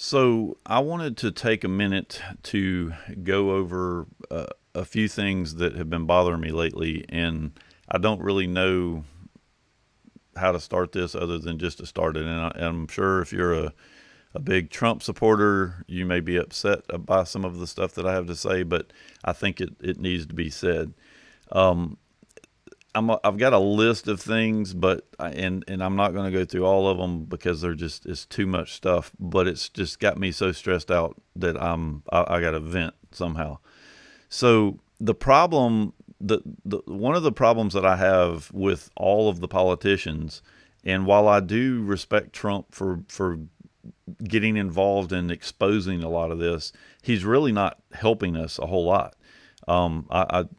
So I wanted to take a minute to go over a few things that have been bothering me lately, and I don't really know how to start this other than just to start it. I'm sure if you're a big Trump supporter, you may be upset by some of the stuff that I have to say, but I think it needs to be said. Um, I've got a list of things, but and I'm not going to go through all of them because it's too much stuff. But it's just got me so stressed out that I got to vent somehow. So the one of the problems that I have with all of the politicians, and while I do respect Trump for getting involved in exposing a lot of this, he's really not helping us a whole lot.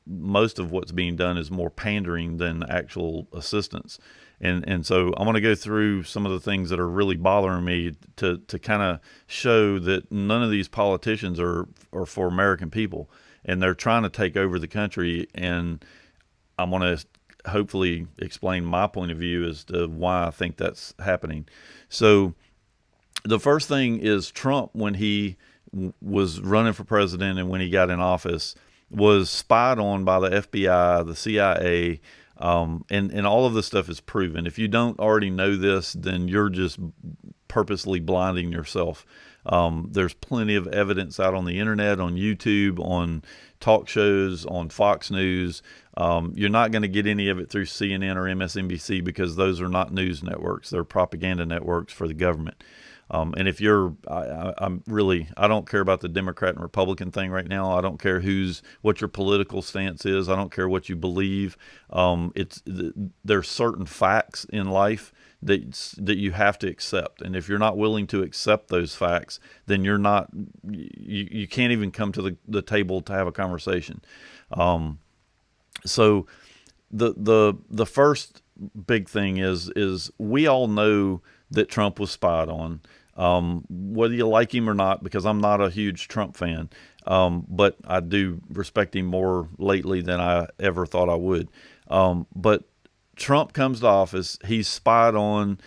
Most of what's being done is more pandering than actual assistance. And so I want to go through some of the things that are really bothering me to kind of show that none of these politicians are for American people, and they're trying to take over the country. And I want to hopefully explain my point of view as to why I think that's happening. So the first thing is Trump, when he was running for president and when he got in office, was spied on by the FBI, the CIA, and all of this stuff is proven. If you don't already know this, then you're just purposely blinding yourself. There's plenty of evidence out on the internet, on YouTube, on talk shows, on Fox News. You're not going to get any of it through CNN or MSNBC because those are not news networks. They're propaganda networks for the government. And if I don't care about the Democrat and Republican thing right now. I don't care what your political stance is. I don't care what you believe. There's certain facts in life that you have to accept. And if you're not willing to accept those facts, then you can't even come to the table to have a conversation. So the first big thing is we all know that Trump was spied on, whether you like him or not, because I'm not a huge Trump fan, but I do respect him more lately than I ever thought I would. But Trump comes to office, he's spied on.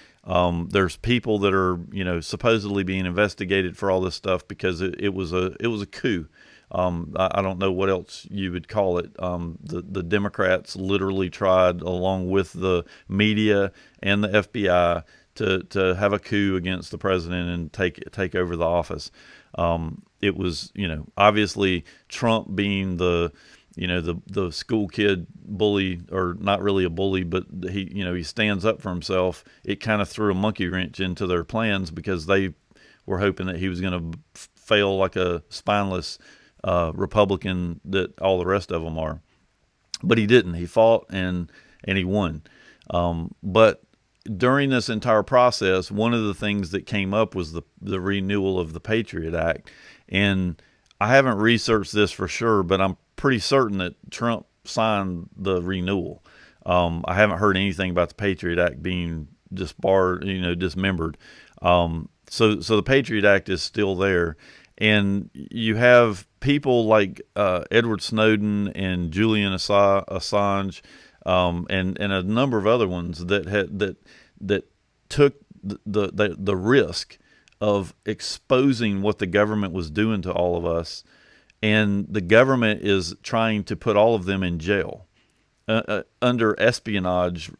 There's people that are, supposedly being investigated for all this stuff because it was a coup. I don't know what else you would call it. The Democrats literally tried, along with the media and the FBI, to have a coup against the president and take over the office. It was, obviously Trump being the school kid bully, or not really a bully, but he stands up for himself. It kind of threw a monkey wrench into their plans because they were hoping that he was going to fail like a spineless Republican that all the rest of them are. But he didn't. He fought and he won. But during this entire process, one of the things that came up was the renewal of the Patriot Act. And I haven't researched this for sure, but I'm pretty certain that Trump signed the renewal. I haven't heard anything about the Patriot Act being disbarred, dismembered. So the Patriot Act is still there. And you have people like Edward Snowden and Julian Assange, and a number of other ones that took the risk of exposing what the government was doing to all of us, and the government is trying to put all of them in jail under espionage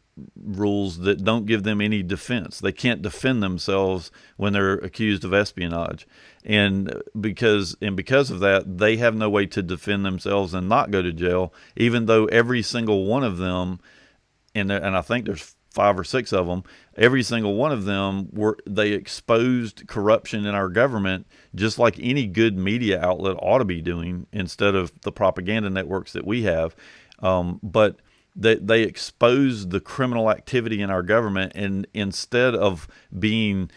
rules that don't give them any defense. They can't defend themselves when they're accused of espionage, and because of that, they have no way to defend themselves and not go to jail, even though every single one of them, and I think there's 5 or 6 of them, every single one of them they exposed corruption in our government, just like any good media outlet ought to be doing, instead of the propaganda networks that we have. But they exposed the criminal activity in our government, and instead of being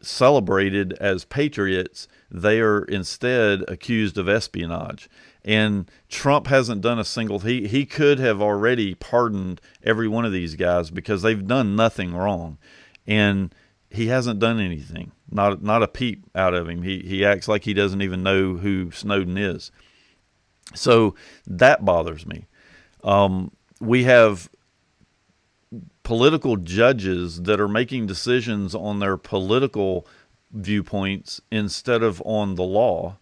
celebrated as patriots, they are instead accused of espionage. And Trump hasn't done a single. He could have already pardoned every one of these guys because they've done nothing wrong, and he hasn't done anything. Not a peep out of him. He acts like he doesn't even know who Snowden is. So that bothers me. We have political judges that are making decisions on their political viewpoints instead of on the law,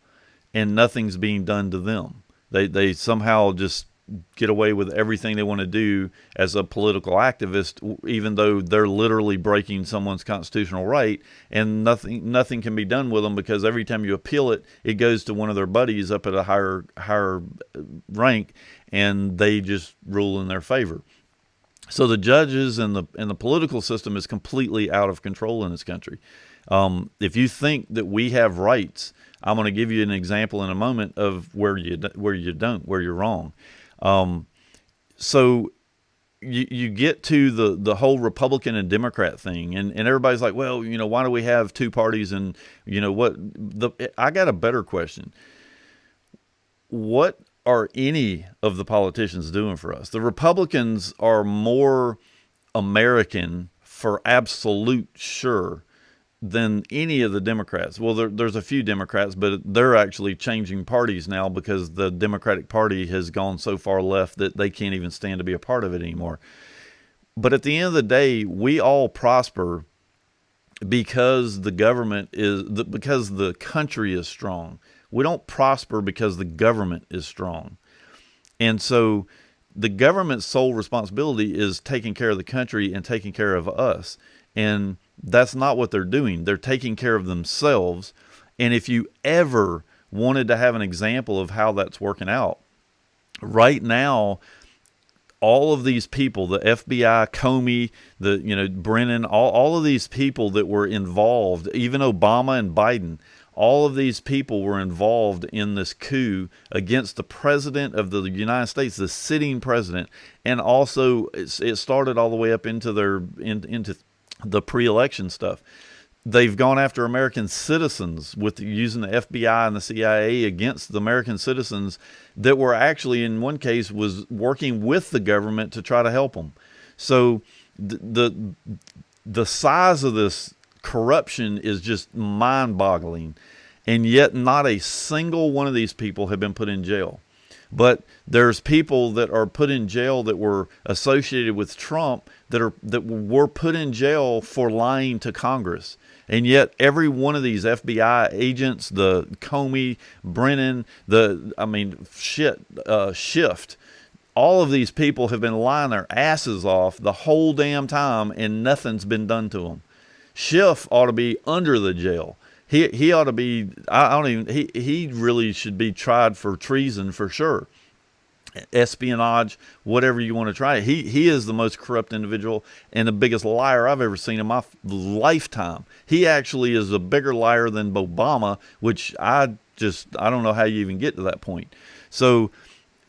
and nothing's being done to them. They somehow just get away with everything they want to do as a political activist, even though they're literally breaking someone's constitutional right, and nothing can be done with them, because every time you appeal it, it goes to one of their buddies up at a higher rank, and they just rule in their favor. So the judges and the political system is completely out of control in this country. If you think that we have rights, I'm going to give you an example in a moment of where you don't, where you're wrong. So you get to the whole Republican and Democrat thing, and everybody's like, well, why do we have two parties? And I got a better question. What are any of the politicians doing for us? The Republicans are more American for absolute sure than any of the Democrats. Well, there's a few Democrats, but they're actually changing parties now because the Democratic Party has gone so far left that they can't even stand to be a part of it anymore. But at the end of the day, we all prosper because the government because the country is strong. We don't prosper because the government is strong. And so the government's sole responsibility is taking care of the country and taking care of us. And that's not what they're doing. They're taking care of themselves. And if you ever wanted to have an example of how that's working out, right now, all of these people, the FBI, Comey, Brennan, all of these people that were involved, even Obama and Biden, all of these people were involved in this coup against the president of the United States, the sitting president. And also it started all the way up into into the pre-election stuff. They've gone after American citizens with using the FBI and the CIA against the American citizens that were actually, in one case, was working with the government to try to help them. So the size of this corruption is just mind-boggling, and yet not a single one of these people have been put in jail. But there's people that are put in jail that were associated with Trump that were put in jail for lying to Congress. And yet every one of these FBI agents, the Comey, Brennan, Schiff, all of these people have been lying their asses off the whole damn time, and nothing's been done to them. Schiff ought to be under the jail. He ought to be, he really should be tried for treason for sure. Espionage, whatever you want to try. He is the most corrupt individual and the biggest liar I've ever seen in my lifetime. He actually is a bigger liar than Obama, which I don't know how you even get to that point. So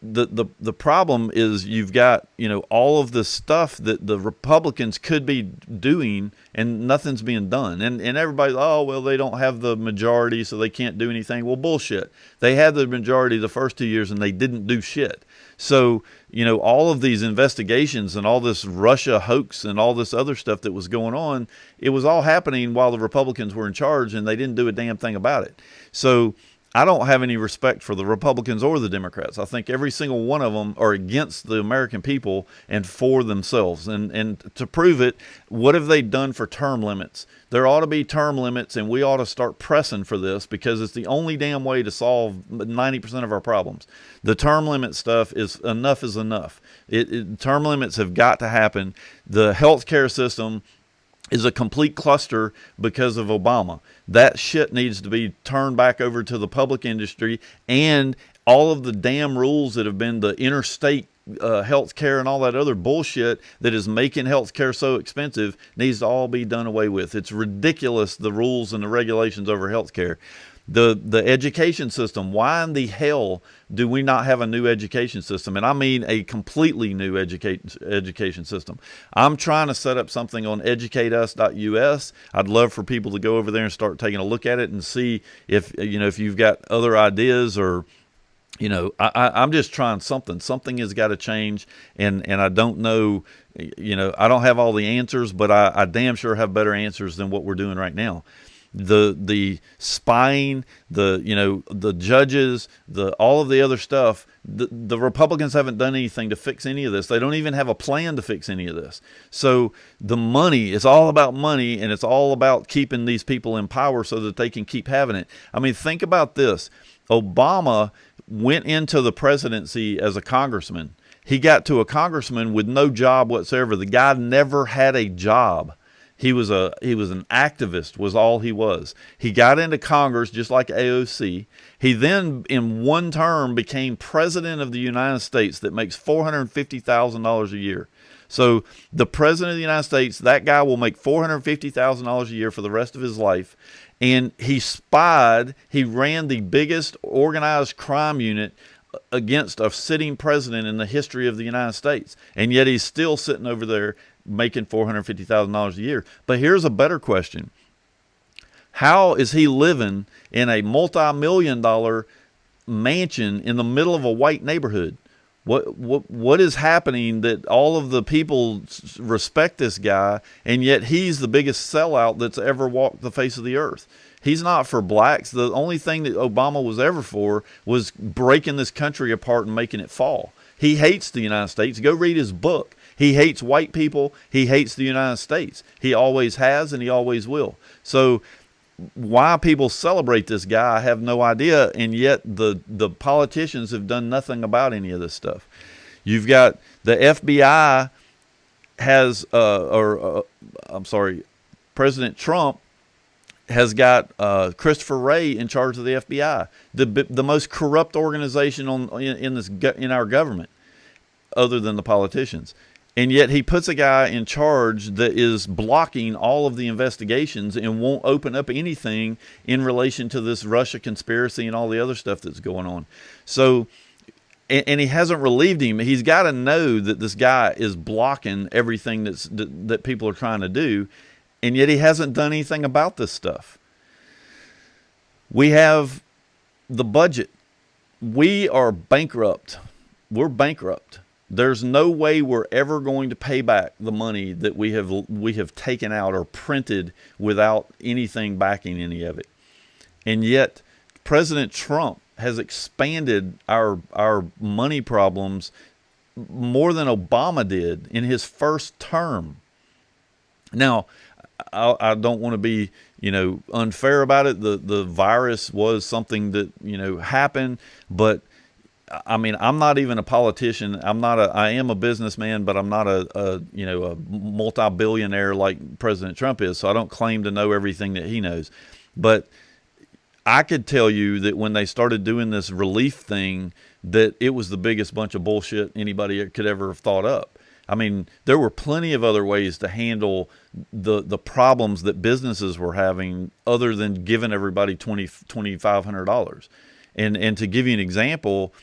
the problem is you've got, all of this stuff that the Republicans could be doing and nothing's being done. And everybody's, oh, well, they don't have the majority, so they can't do anything. Well, bullshit. They had the majority the first 2 years and they didn't do shit. So, all of these investigations and all this Russia hoax and all this other stuff that was going on, it was all happening while the Republicans were in charge, and they didn't do a damn thing about it. So I don't have any respect for the Republicans or the Democrats. I think every single one of them are against the American people and for themselves. And to prove it, what have they done for term limits? There ought to be term limits, and we ought to start pressing for this because it's the only damn way to solve 90% of our problems. The term limit stuff is enough. Term limits have got to happen. The healthcare system is a complete cluster because of Obama. That shit needs to be turned back over to the public industry, and all of the damn rules that have been the interstate health care and all that other bullshit that is making health care so expensive needs to all be done away with. It's ridiculous, the rules and the regulations over health care. The education system, why in the hell do we not have a new education system? And I mean a completely new education system. I'm trying to set up something on educateus.us. I'd love for people to go over there and start taking a look at it and see if you've got other ideas, or I'm just trying something. Something has got to change, and I don't know, I don't have all the answers, but I damn sure have better answers than what we're doing right now. the spying, the judges, all of the other stuff. The Republicans haven't done anything to fix any of this. They don't even have a plan to fix any of this. So the money is all about money, and it's all about keeping these people in power so that they can keep having it. I mean, think about this. Obama went into the presidency as a congressman. He got to a congressman with no job whatsoever. The guy never had a job. He was an activist, was all he was. He got into Congress just like AOC. He then, in one term, became president of the United States that makes $450,000 a year. So the president of the United States, that guy will make $450,000 a year for the rest of his life. And he ran the biggest organized crime unit against a sitting president in the history of the United States. And yet he's still sitting over there making $450,000 a year. But here's a better question. How is he living in a multi-million-dollar mansion in the middle of a white neighborhood? What is happening that all of the people respect this guy, and yet he's the biggest sellout that's ever walked the face of the earth? He's not for blacks. The only thing that Obama was ever for was breaking this country apart and making it fall. He hates the United States. Go read his book. He hates white people. He hates the United States. He always has, and he always will. So why people celebrate this guy, I have no idea. And yet the politicians have done nothing about any of this stuff. You've got the FBI President Trump has got Christopher Wray in charge of the FBI, the most corrupt organization in our government, other than the politicians. And yet he puts a guy in charge that is blocking all of the investigations and won't open up anything in relation to this Russia conspiracy and all the other stuff that's going on. So, and he hasn't relieved him. He's got to know that this guy is blocking everything that people are trying to do, and yet he hasn't done anything about this stuff. We have the budget. We are bankrupt. We're bankrupt. There's no way we're ever going to pay back the money that we have taken out or printed without anything backing any of it. And yet President Trump has expanded our money problems more than Obama did in his first term. Now, I don't want to be, unfair about it. The virus was something that, happened, but I mean, I'm not even a politician. I am a businessman, but I'm not a multi-billionaire like President Trump is. So I don't claim to know everything that he knows. But I could tell you that when they started doing this relief thing, that it was the biggest bunch of bullshit anybody could ever have thought up. I mean, there were plenty of other ways to handle the problems that businesses were having other than giving everybody $2,500. And to give you an example,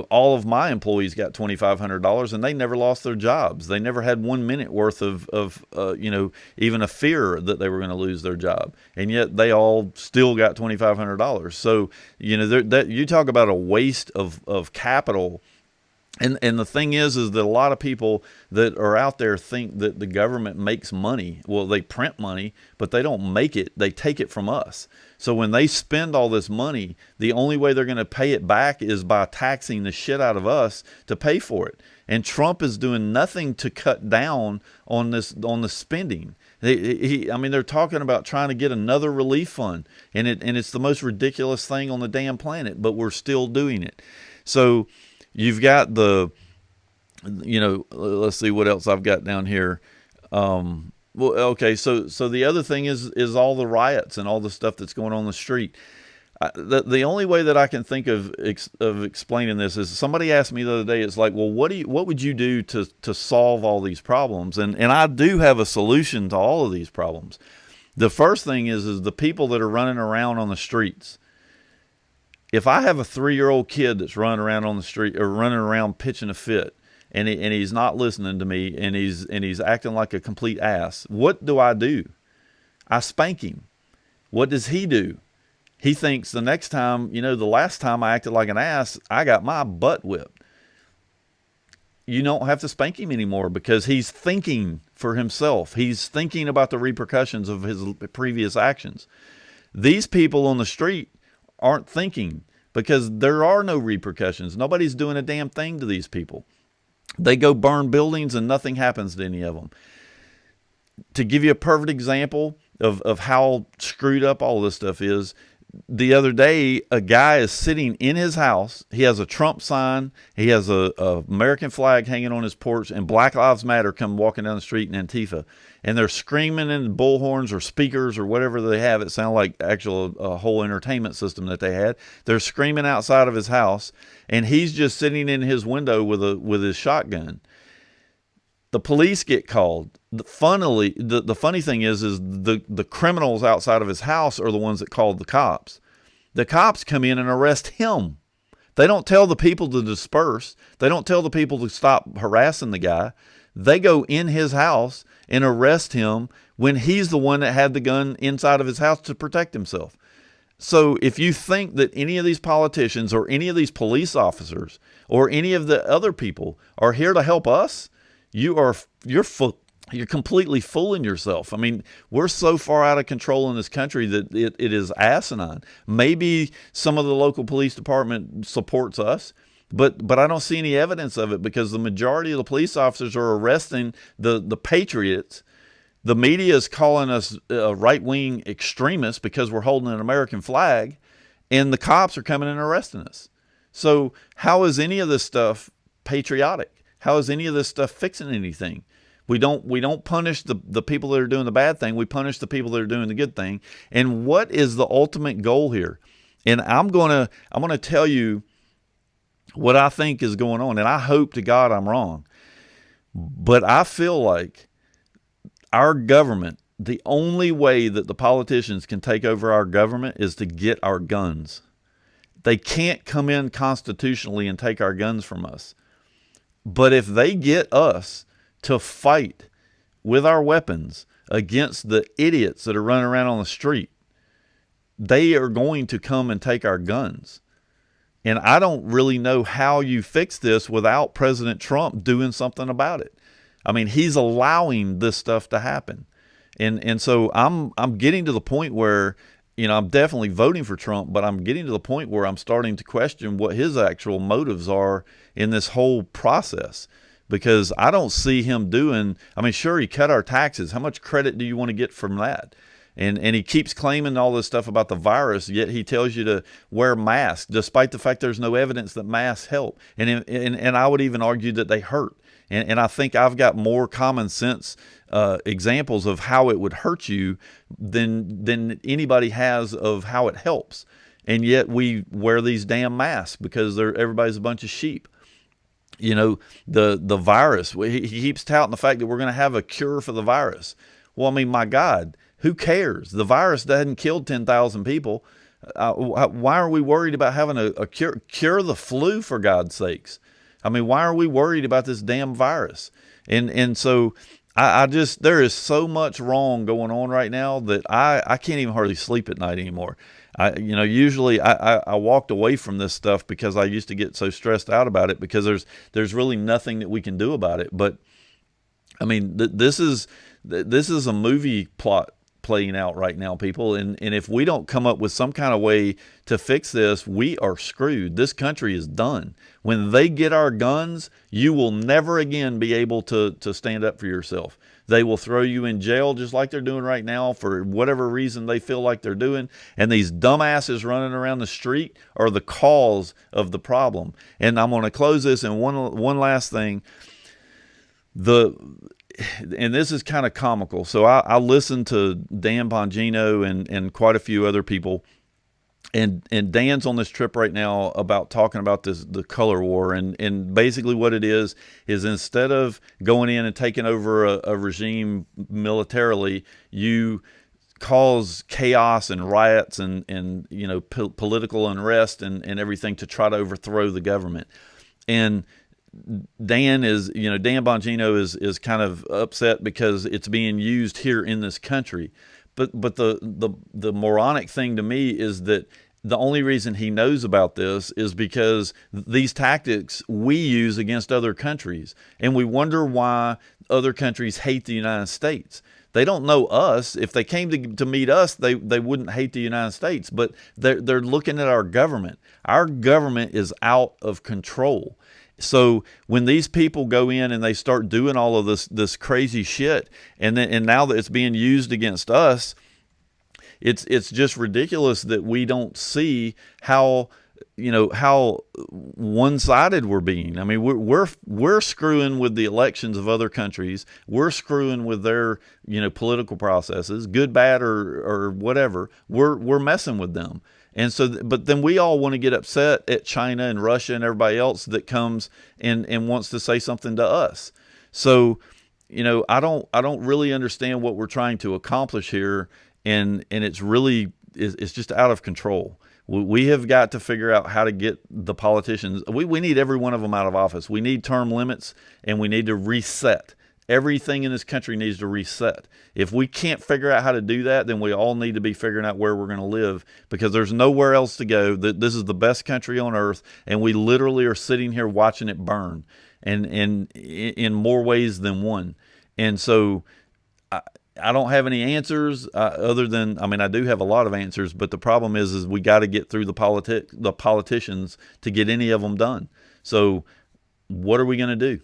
all of my employees got $2,500 and they never lost their jobs. They never had 1 minute worth of even a fear that they were going to lose their job. And yet they all still got $2,500. So, that you talk about a waste of capital. And the thing is that a lot of people that are out there think that the government makes money. Well, they print money, but they don't make it. They take it from us. So when they spend all this money, the only way they're going to pay it back is by taxing the shit out of us to pay for it. And Trump is doing nothing to cut down on the spending. They're talking about trying to get another relief fund, and it's the most ridiculous thing on the damn planet, but we're still doing it. So you've got let's see what else I've got down here. Well, okay, so the other thing is all the riots and all the stuff that's going on the street. The only way that I can think of explaining this is somebody asked me the other day. It's like, well, what would you do to solve all these problems? And I do have a solution to all of these problems. The first thing is the people that are running around on the streets. If I have a 3-year-old kid that's running around on the street or running around pitching a fit, and he's not listening to me, and he's acting like a complete ass, what do? I spank him. What does he do? He thinks the next time, the last time I acted like an ass, I got my butt whipped. You don't have to spank him anymore because he's thinking for himself. He's thinking about the repercussions of his previous actions. These people on the street aren't thinking because there are no repercussions. Nobody's doing a damn thing to these people. They go burn buildings and nothing happens to any of them. To give you a perfect example of how screwed up all this stuff is, the other day, a guy is sitting in his house. He has a Trump sign. He has a American flag hanging on his porch, and Black Lives Matter come walking down the street in Antifa. And they're screaming in bullhorns or speakers or whatever they have. It sounded like actual a whole entertainment system that they had. They're screaming outside of his house, and he's just sitting in his window with his shotgun. The police get called. The funny thing is the criminals outside of his house are the ones that called the cops. The cops come in and arrest him. They don't tell the people to disperse. They don't tell the people to stop harassing the guy. They go in his house and arrest him when he's the one that had the gun inside of his house to protect himself. So if you think that any of these politicians or any of these police officers or any of the other people are here to help us, you're completely fooling yourself. I mean, we're so far out of control in this country that it is asinine. Maybe some of the local police department supports us, but I don't see any evidence of it because the majority of the police officers are arresting the patriots. The media is calling us right-wing extremists because we're holding an American flag, and the cops are coming and arresting us. So how is any of this stuff patriotic? How is any of this stuff fixing anything? We don't punish the people that are doing the bad thing. We punish the people that are doing the good thing. And what is the ultimate goal here? And I'm gonna tell you what I think is going on. And I hope to God I'm wrong. But I feel like our government, the only way that the politicians can take over our government is to get our guns. They can't come in constitutionally and take our guns from us. But if they get us to fight with our weapons against the idiots that are running around on the street, they are going to come and take our guns. And I don't really know how you fix this without President Trump doing something about it. I mean, he's allowing this stuff to happen. And so I'm getting to the point where, I'm definitely voting for Trump, but I'm getting to the point where I'm starting to question what his actual motives are in this whole process, because I don't see him doing. I mean, sure, he cut our taxes. How much credit do you want to get from that? And he keeps claiming all this stuff about the virus, yet he tells you to wear masks, despite the fact there's no evidence that masks help. And I would even argue that they hurt. And I think I've got more common sense examples of how it would hurt you than anybody has of how it helps. And yet we wear these damn masks because everybody's a bunch of sheep. The virus, he keeps touting the fact that we're going to have a cure for the virus. Well, I mean, my God, who cares? The virus hasn't killed 10,000 people. Why are we worried about having a cure the flu, for God's sakes? I mean, why are we worried about this damn virus? And so I just, there is so much wrong going on right now that I can't even hardly sleep at night anymore. Usually I walked away from this stuff because I used to get so stressed out about it because there's really nothing that we can do about it. But I mean, this is a movie plot playing out right now, people. And if we don't come up with some kind of way to fix this, we are screwed. This country is done. When they get our guns, you will never again be able to stand up for yourself. They will throw you in jail just like they're doing right now for whatever reason they feel like they're doing. And these dumbasses running around the street are the cause of the problem. And I'm going to close this in one last thing. And this is kind of comical. So I listened to Dan Bongino and quite a few other people. And Dan's on this trip right now about talking about the color war. And basically what it is instead of going in and taking over a regime militarily, you cause chaos and riots and political unrest and everything to try to overthrow the government. And Dan Bongino is kind of upset because it's being used here in this country. But the moronic thing to me is that the only reason he knows about this is because these tactics we use against other countries. And we wonder why other countries hate the United States. They don't know us. If they came to meet us, they wouldn't hate the United States. But they're looking at our government. Our government is out of control. So when these people go in and they start doing all of this crazy shit, and now that it's being used against us, it's just ridiculous that we don't see how how one-sided we're being. I mean, we're screwing with the elections of other countries. We're screwing with their political processes, good, bad, or whatever. We're messing with them. And so, but then we all want to get upset at China and Russia and everybody else that comes and wants to say something to us. So, I don't really understand what we're trying to accomplish here, and it's just out of control. We have got to figure out how to get the politicians. We need every one of them out of office. We need term limits, and we need to reset. Everything in this country needs to reset. If we can't figure out how to do that, then we all need to be figuring out where we're going to live, because there's nowhere else to go. This is the best country on earth, and we literally are sitting here watching it burn, and in more ways than one. And so I don't have any answers other than, I do have a lot of answers, but the problem is we got to get through the politicians to get any of them done. So what are we going to do?